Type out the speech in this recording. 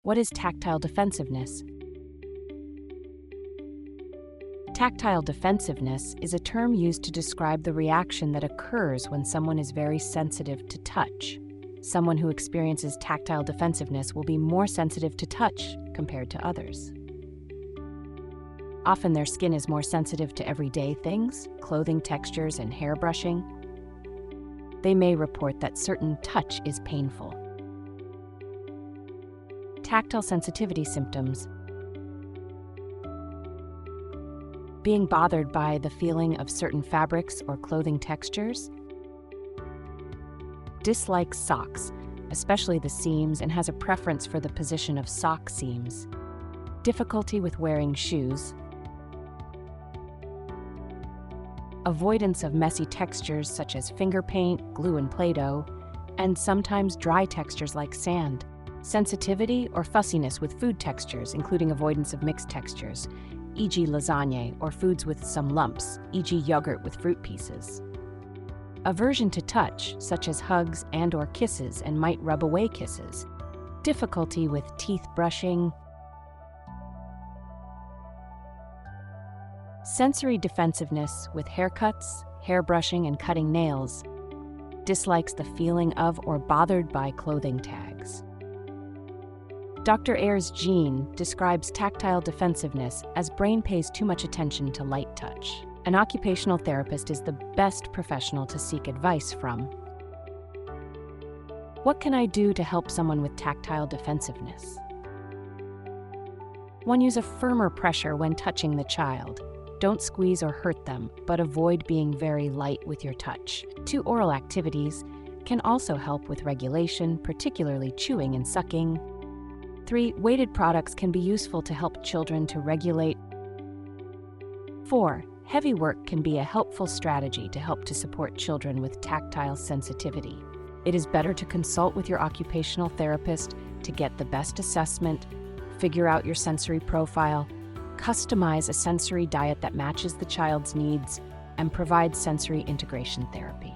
What is tactile defensiveness? Tactile defensiveness is a term used to describe the reaction that occurs when someone is very sensitive to touch. Someone who experiences tactile defensiveness will be more sensitive to touch compared to others. Often their skin is more sensitive to everyday things, clothing textures, and hair brushing. They may report that certain touch is painful. Tactile sensitivity symptoms: being bothered by the feeling of certain fabrics or clothing textures, dislikes socks, especially the seams, and has a preference for the position of sock seams, difficulty with wearing shoes, avoidance of messy textures such as finger paint, glue, and Play-Doh, and sometimes dry textures like sand, sensitivity or fussiness with food textures, including avoidance of mixed textures, e.g. lasagna, or foods with some lumps, e.g. yogurt with fruit pieces. Aversion to touch, such as hugs and/or kisses and might rub away kisses. Difficulty with teeth brushing. Sensory defensiveness with haircuts, hair brushing, and cutting nails. Dislikes the feeling of or bothered by clothing tags. Dr. Ayers' Jean describes tactile defensiveness as brain pays too much attention to light touch. An occupational therapist is the best professional to seek advice from. What can I do to help someone with tactile defensiveness? 1. Use a firmer pressure when touching the child. Don't squeeze or hurt them, but avoid being very light with your touch. 2. Oral activities can also help with regulation, particularly chewing and sucking. 3. Weighted products can be useful to help children to regulate. 4. Heavy work can be a helpful strategy to help to support children with tactile sensitivity. It is better to consult with your occupational therapist to get the best assessment, figure out your sensory profile, customize a sensory diet that matches the child's needs, and provide sensory integration therapy.